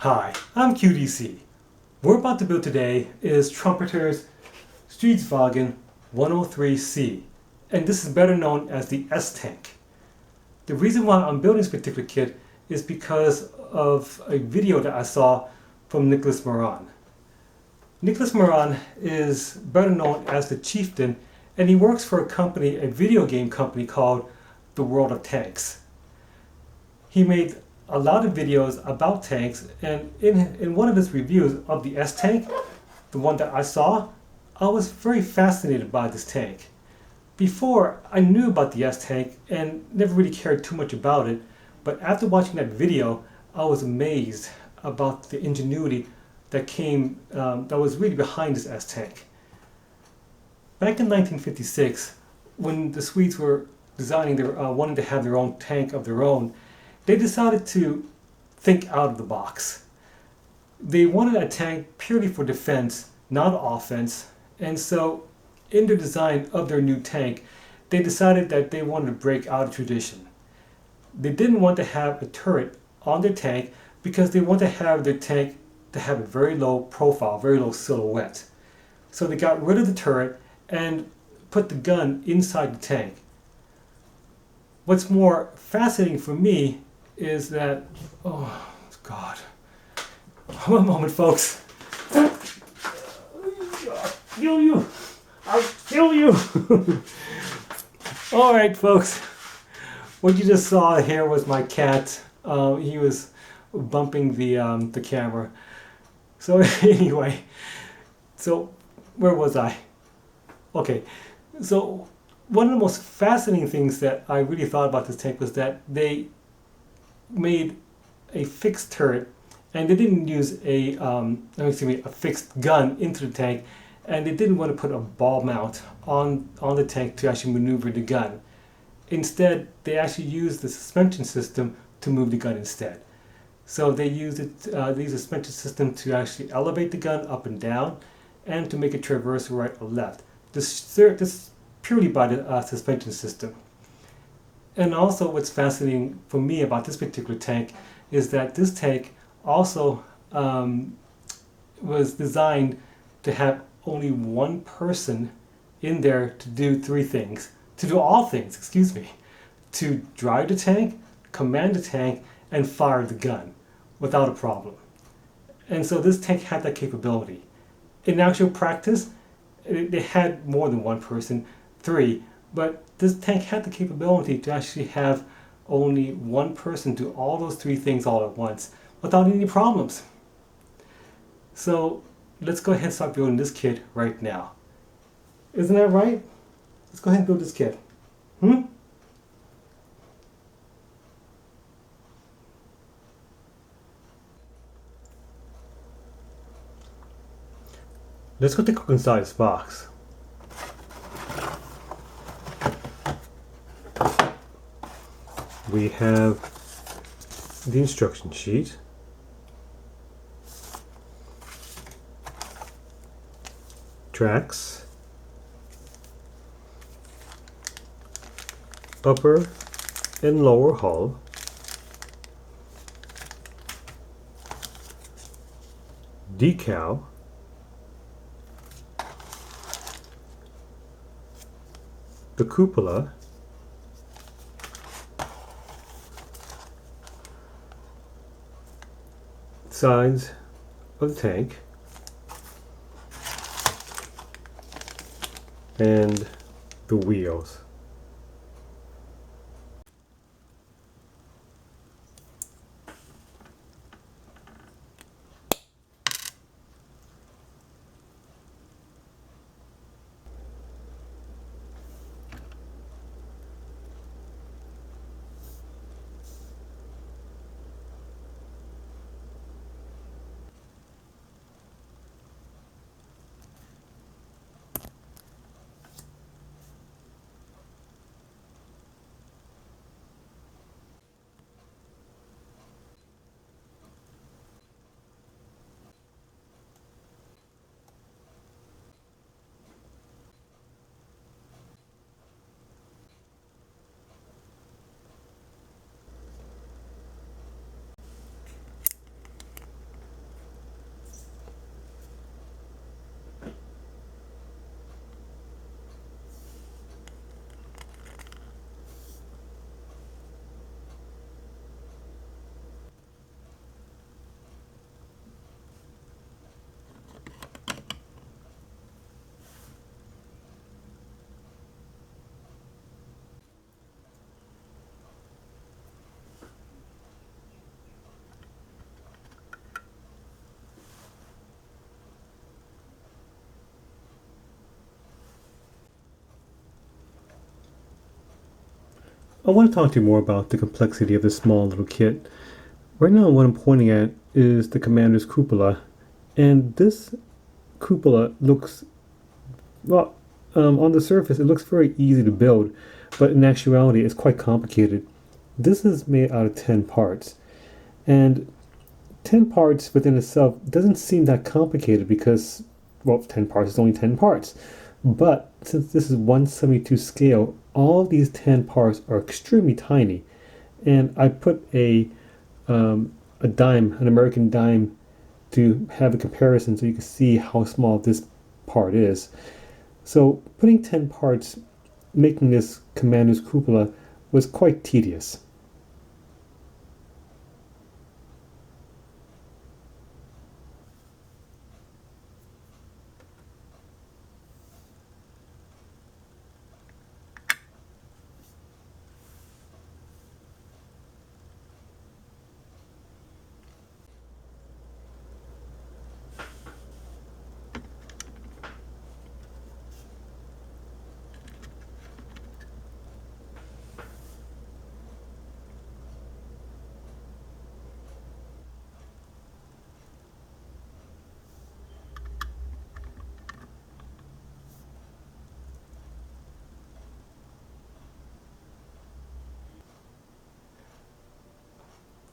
Hi, I'm QDC. What we're about to build today is Trumpeter Strv 103C, and this is better known as the S-Tank. The reason why I'm building this particular kit is because of a video that I saw from Nicholas Moran. Nicholas Moran is better known as the Chieftain, and he works for a company, a video game company called The World of Tanks. He made a lot of videos about tanks, and in one of his reviews of the S-Tank, the one that I saw, I was very fascinated by this tank. Before, I knew about the S-Tank and never really cared too much about it, but after watching that video, I was amazed about the ingenuity that was really behind this S-Tank. Back in 1956, when the Swedes were designing wanting to have their own tank of their own, they decided to think out of the box. They wanted a tank purely for defense, not offense, and so in the design of their new tank, they decided that they wanted to break out of tradition. They didn't want to have a turret on their tank because they wanted to have their tank to have a very low profile, very low silhouette. So they got rid of the turret and put the gun inside the tank. What's more fascinating for me is that, oh God, one moment folks. Kill you! I'll kill you! Alright folks, what you just saw here was my cat. He was bumping the camera. So anyway, so where was I? Okay, so one of the most fascinating things that I really thought about this tank was that they made a fixed turret, and they didn't use a fixed gun into the tank, and they didn't want to put a ball mount on the tank to actually maneuver the gun. Instead, they actually used the suspension system to move the gun instead. So they used the suspension system to actually elevate the gun up and down, and to make it traverse right or left. This purely by the suspension system. And also what's fascinating for me about this particular tank is that this tank also was designed to have only one person in there to do all things, to drive the tank, command the tank, and fire the gun without a problem. And so this tank had that capability. In actual practice, they had more than one person, 3, but this tank had the capability to actually have only one person do all those 3 things all at once without any problems. So let's go ahead and start building this kit right now. Isn't that right? Let's go ahead and build this kit. Let's go take a look inside this box. We have the instruction sheet, tracks, upper and lower hull, decal, the cupola, sides of the tank, and the wheels. I want to talk to you more about the complexity of this small little kit. Right now what I'm pointing at is the commander's cupola, and this cupola looks, well, on the surface it looks very easy to build, but in actuality it's quite complicated. This is made out of 10 parts, and 10 parts within itself doesn't seem that complicated because, well, 10 parts is only 10 parts. But since this is 1/72 scale, all these 10 parts are extremely tiny. And I put a dime, an American dime, to have a comparison so you can see how small this part is. So putting 10 parts, making this commander's cupola, was quite tedious.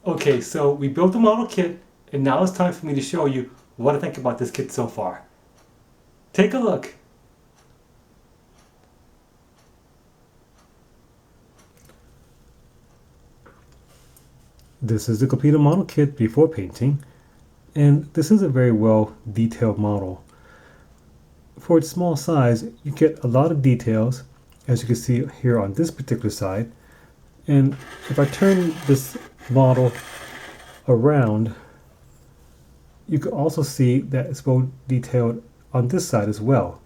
Okay, so we built the model kit, and now it's time for me to show you what I think about this kit so far. Take a look. This is the completed model kit before painting, and this is a very well detailed model. For its small size, you get a lot of details, as you can see here on this particular side. And if I turn this model around, you can also see that it's well detailed on this side as well.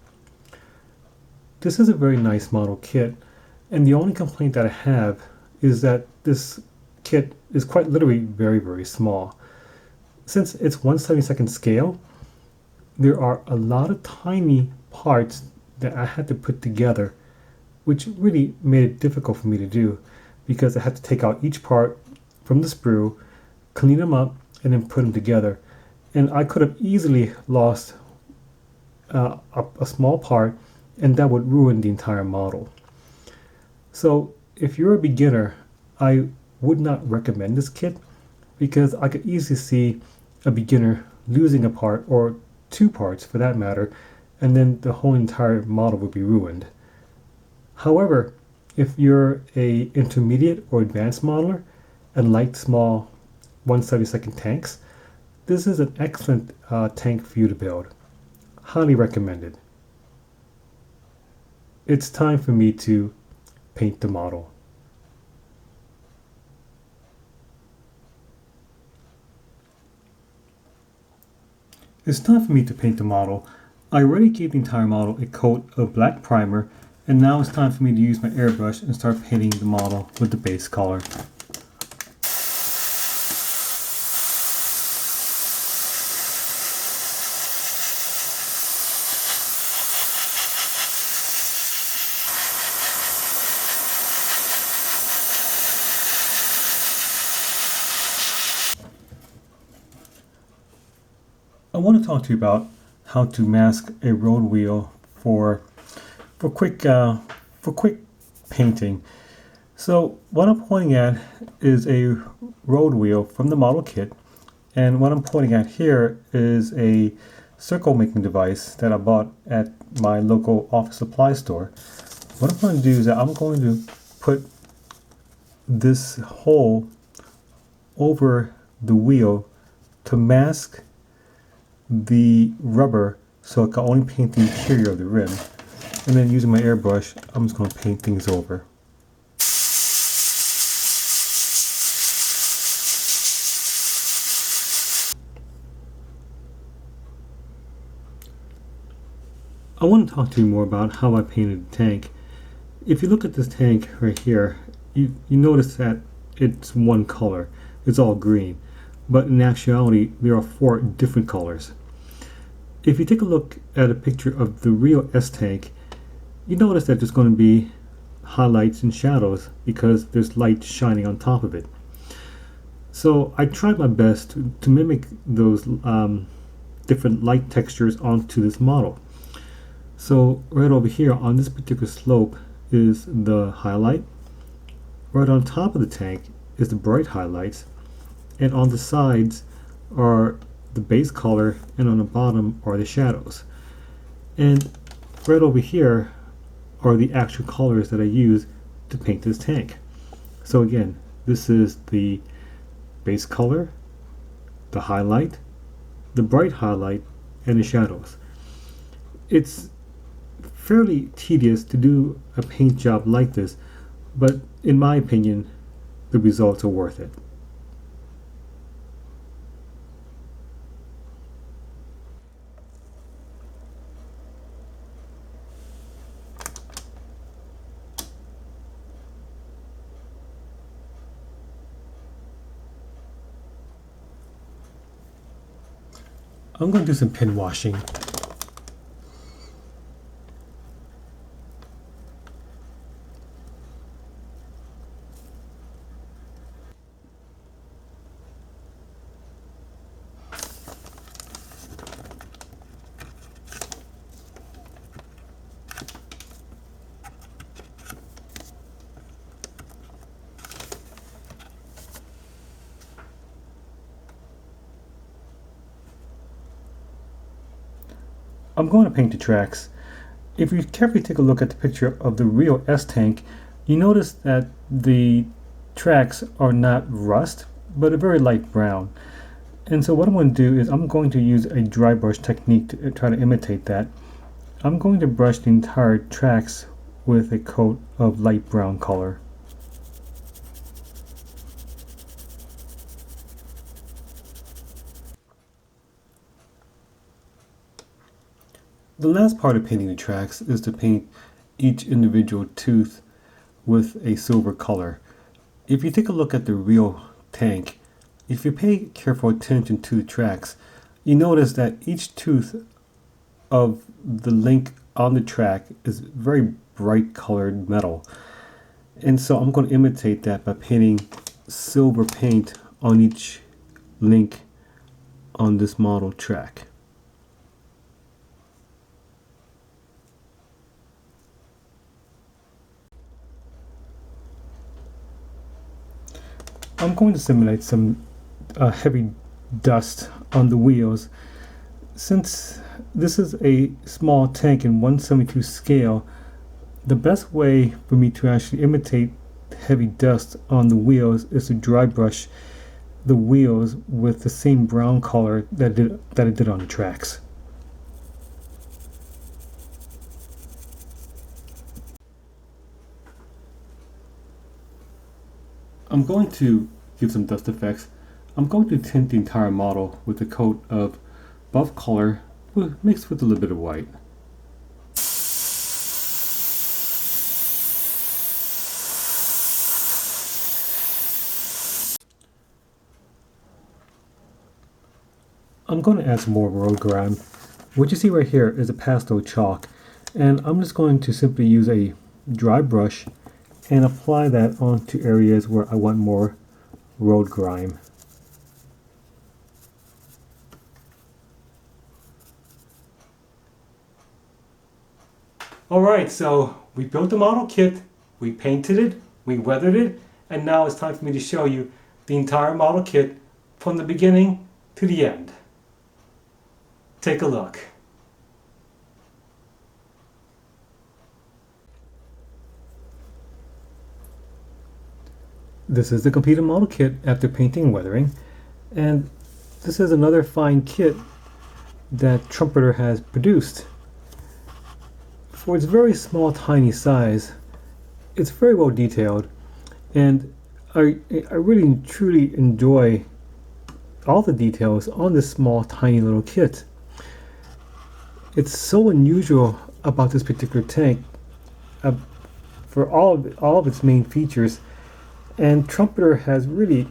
This is a very nice model kit, and the only complaint that I have is that this kit is quite literally very, very small. Since it's 1/72 scale, there are a lot of tiny parts that I had to put together, which really made it difficult for me to do, because I had to take out each part from the sprue, clean them up, and then put them together. And I could have easily lost a small part, and that would ruin the entire model. So if you're a beginner, I would not recommend this kit, because I could easily see a beginner losing a part, or two parts for that matter, and then the whole entire model would be ruined. However, if you're a intermediate or advanced modeler and like small 1/72 tanks, this is an excellent tank for you to build. Highly recommended. It's time for me to paint the model. It's time for me to paint the model. I already gave the entire model a coat of black primer, and now it's time for me to use my airbrush and start painting the model with the base color. I want to talk to you about how to mask a road wheel for quick painting. So what I'm pointing at is a road wheel from the model kit, and what I'm pointing at here is a circle making device that I bought at my local office supply store. What I'm going to do is that I'm going to put this hole over the wheel to mask the rubber so I can only paint the interior of the rim. And then using my airbrush, I'm just going to paint things over. I want to talk to you more about how I painted the tank. If you look at this tank right here, you notice that it's one color. It's all green. But in actuality, there are 4 different colors. If you take a look at a picture of the real S tank, you notice that there's going to be highlights and shadows because there's light shining on top of it. So I tried my best to mimic those different light textures onto this model. So right over here on this particular slope is the highlight. Right on top of the tank is the bright highlights, and on the sides are the base color, and on the bottom are the shadows. And right over here are the actual colors that I use to paint this tank. So again, this is the base color, the highlight, the bright highlight, and the shadows. It's fairly tedious to do a paint job like this, but in my opinion, the results are worth it. I'm going to do some pin washing. I'm going to paint the tracks. If you carefully take a look at the picture of the real S-Tank, you notice that the tracks are not rust, but a very light brown. And so what I'm going to do is I'm going to use a dry brush technique to try to imitate that. I'm going to brush the entire tracks with a coat of light brown color. The last part of painting the tracks is to paint each individual tooth with a silver color. If you take a look at the real tank, if you pay careful attention to the tracks, you notice that each tooth of the link on the track is very bright colored metal. And so I'm going to imitate that by painting silver paint on each link on this model track. I'm going to simulate some heavy dust on the wheels. Since this is a small tank in 1/72 scale, the best way for me to actually imitate heavy dust on the wheels is to dry brush the wheels with the same brown color that I did on the tracks. I'm going to give some dust effects. I'm going to tint the entire model with a coat of buff color mixed with a little bit of white. I'm going to add some more road grime. What you see right here is a pastel chalk, and I'm just going to simply use a dry brush and apply that onto areas where I want more road grime. Alright, so we built the model kit, we painted it, we weathered it, and now it's time for me to show you the entire model kit from the beginning to the end. Take a look. This is the completed model kit after painting and weathering, and this is another fine kit that Trumpeter has produced. For its very small, tiny size, it's very well detailed, and I really truly enjoy all the details on this small, tiny little kit. It's so unusual about this particular tank for all of its main features. And Trumpeter has really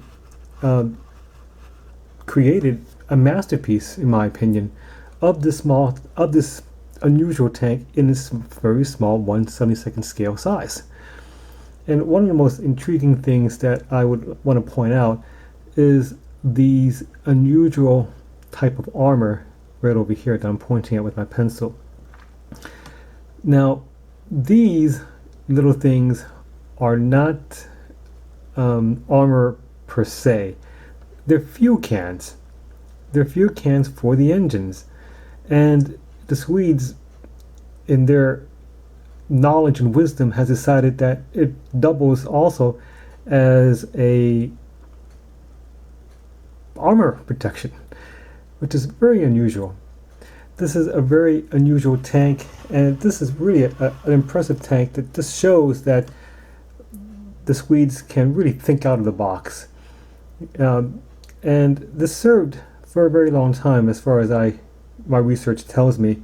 created a masterpiece, in my opinion, of this unusual tank in this very small 1/72 scale size. And one of the most intriguing things that I would want to point out is these unusual type of armor right over here that I'm pointing at with my pencil. Now, these little things are not armor per se. They're fuel cans. They're fuel cans for the engines. And the Swedes, in their knowledge and wisdom, has decided that it doubles also as a armor protection, which is very unusual. This is a very unusual tank, and this is really an impressive tank that just shows that the Swedes can really think out of the box. And this served for a very long time, as far as my research tells me.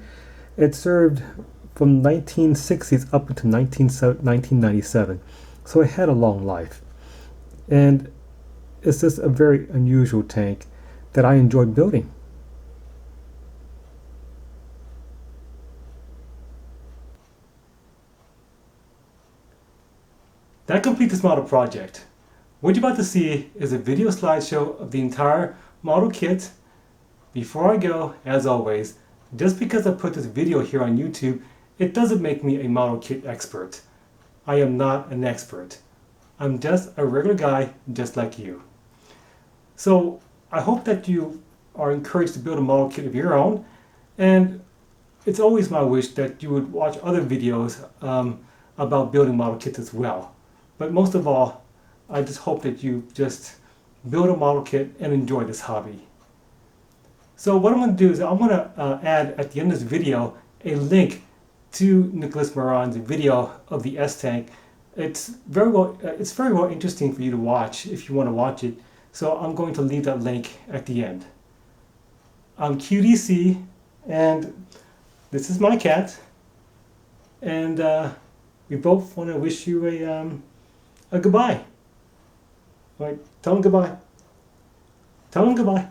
It served from 1960s up until 1997, so it had a long life. And it's just a very unusual tank that I enjoyed building. That completes this model project. What you're about to see is a video slideshow of the entire model kit. Before I go, as always, just because I put this video here on YouTube, it doesn't make me a model kit expert. I am not an expert. I'm just a regular guy just like you. So I hope that you are encouraged to build a model kit of your own, and it's always my wish that you would watch other videos about building model kits as well. But most of all, I just hope that you just build a model kit and enjoy this hobby. So what I'm going to do is I'm going to add at the end of this video a link to Nicholas Moran's video of the S-Tank. It's very well interesting for you to watch if you want to watch it. So I'm going to leave that link at the end. I'm QDC, and this is my cat. And we both want to wish you a goodbye. All right, tell him goodbye. Tell him goodbye.